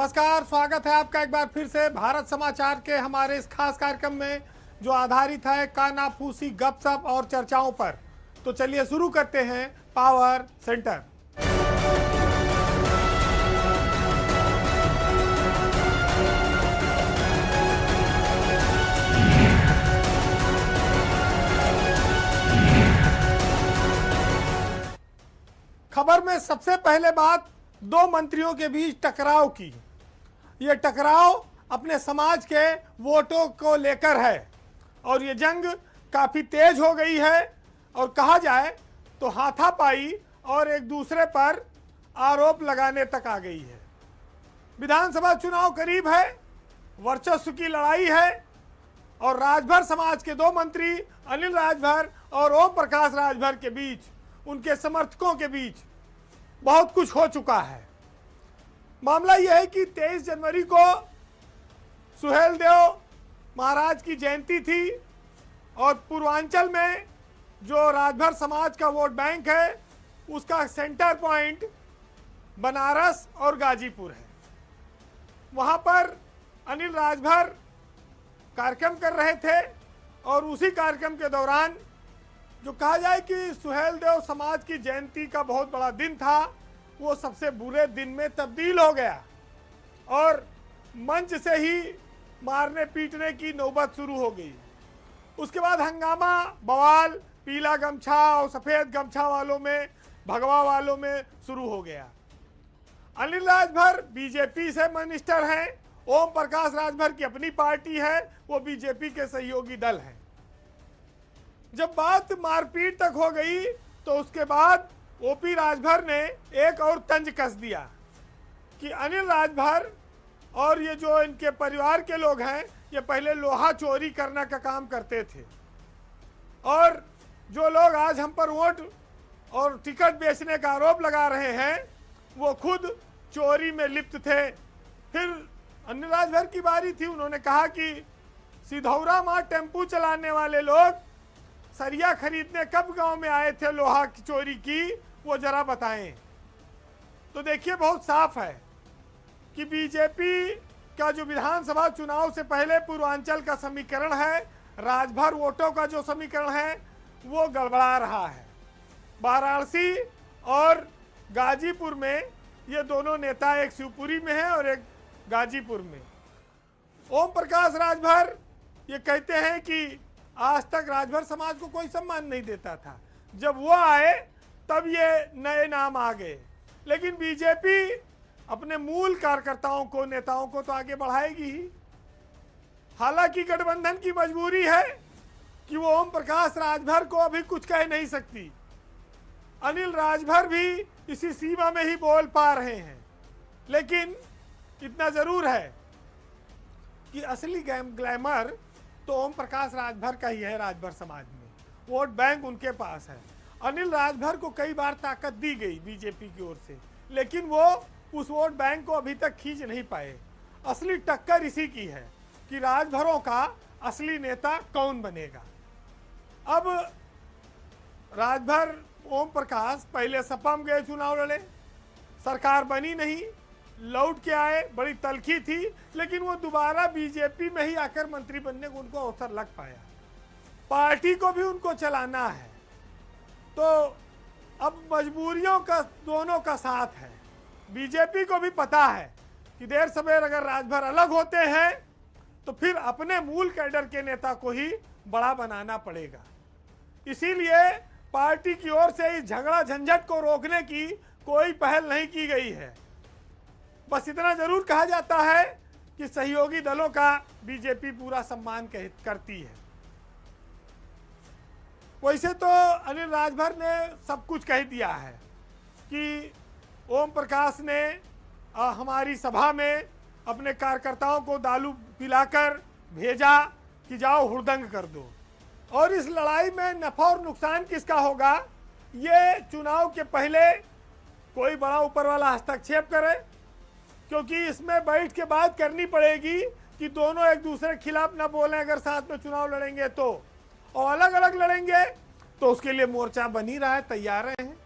नमस्कार, स्वागत है आपका एक बार फिर से भारत समाचार के हमारे इस खास कार्यक्रम में जो आधारित है कानाफूसी गपशप और चर्चाओं पर। तो चलिए शुरू करते हैं पावर सेंटर। खबर में सबसे पहले बात दो मंत्रियों के बीच टकराव की। यह टकराव अपने समाज के वोटों को लेकर है और ये जंग काफी तेज हो गई है और कहा जाए तो हाथापाई और एक दूसरे पर आरोप लगाने तक आ गई है। विधानसभा चुनाव करीब है, वर्चस्व की लड़ाई है और राजभर समाज के दो मंत्री अनिल राजभर और ओम प्रकाश राजभर के बीच, उनके समर्थकों के बीच बहुत कुछ हो चुका है। मामला यह है कि 23 जनवरी को सुहेलदेव महाराज की जयंती थी और पूर्वांचल में जो राजभर समाज का वोट बैंक है उसका सेंटर पॉइंट बनारस और गाजीपुर है। वहां पर अनिल राजभर कार्यक्रम कर रहे थे और उसी कार्यक्रम के दौरान जो कहा जाए कि सुहेलदेव समाज की जयंती का बहुत बड़ा दिन था, वो सबसे बुरे दिन में तब्दील हो गया और मंच से ही मारने पीटने की नौबत शुरू हो गई। उसके बाद हंगामा, बवाल, पीला गमछा और सफेद गमछा वालों में, भगवा वालों में शुरू हो गया। अनिल राजभर बीजेपी से मिनिस्टर हैं, ओम प्रकाश राजभर की अपनी पार्टी है, वो बीजेपी के सहयोगी दल हैं। जब बात मारपीट तक हो गई तो उसके बाद ओपी राजभर ने एक और तंज कस दिया कि अनिल राजभर और ये जो इनके परिवार के लोग हैं ये पहले लोहा चोरी करने का काम करते थे और जो लोग आज हम पर वोट और टिकट बेचने का आरोप लगा रहे हैं वो खुद चोरी में लिप्त थे। फिर अनिल राजभर की बारी थी, उन्होंने कहा कि सिधौरा मां टेम्पू चलाने वाले लोग सरिया खरीदने कब गांव में आए थे लोहा की चोरी की, वो जरा बताएं। तो देखिए बहुत साफ है कि बीजेपी का जो विधानसभा चुनाव से पहले पूर्वांचल का समीकरण है, राजभर वोटों का जो समीकरण है वो गड़बड़ा रहा है। वाराणसी और गाजीपुर में ये दोनों नेता, एक शिवपुरी में है और एक गाजीपुर में। ओम प्रकाश राजभर ये कहते हैं कि आज तक राजभर समाज को कोई सम्मान नहीं देता था, जब वो आए तब ये नए नाम आ गए। लेकिन बीजेपी अपने मूल कार्यकर्ताओं को, नेताओं को तो आगे बढ़ाएगी ही। हालांकि गठबंधन की मजबूरी है कि वो ओम प्रकाश राजभर को अभी कुछ कह नहीं सकती। अनिल राजभर भी इसी सीमा में ही बोल पा रहे हैं। लेकिन इतना जरूर है कि असली ग्लैमर तो ओम प्रकाश राजभर का ही है। राजभर समाज में वोट बैंक उनके पास है। अनिल राजभर को कई बार ताकत दी गई बीजेपी की ओर से, लेकिन वो उस वोट बैंक को अभी तक खींच नहीं पाए। असली टक्कर इसी की है कि राजभरों का असली नेता कौन बनेगा। अब राजभर ओम प्रकाश पहले सपा में गए, चुनाव लड़े, सरकार बनी नहीं, लौट के आए, बड़ी तलखी थी, लेकिन वो दोबारा बीजेपी में ही आकर मंत्री बनने को उनको अवसर लग पाया। पार्टी को भी उनको चलाना है, तो अब मजबूरियों का दोनों का साथ है। बीजेपी को भी पता है कि देर सवेर अगर राजभर अलग होते हैं तो फिर अपने मूल कैडर के नेता को ही बड़ा बनाना पड़ेगा। इसीलिए पार्टी की ओर से इस झगड़ा झंझट को रोकने की कोई पहल नहीं की गई है। बस इतना जरूर कहा जाता है कि सहयोगी दलों का बीजेपी पूरा सम्मान करती है। वैसे तो अनिल राजभर ने सब कुछ कह दिया है कि ओम प्रकाश ने हमारी सभा में अपने कार्यकर्ताओं को दारू पिलाकर भेजा कि जाओ हुड़दंग कर दो, और इस लड़ाई में नफा और नुकसान किसका होगा ये चुनाव के पहले कोई बड़ा ऊपर वाला हस्तक्षेप करे, क्योंकि इसमें बैठ के बात करनी पड़ेगी कि दोनों एक दूसरे के खिलाफ ना बोलें। अगर साथ में चुनाव लड़ेंगे तो, और अलग अलग लड़ेंगे तो उसके लिए मोर्चा बन ही रहा है, तैयार हैं।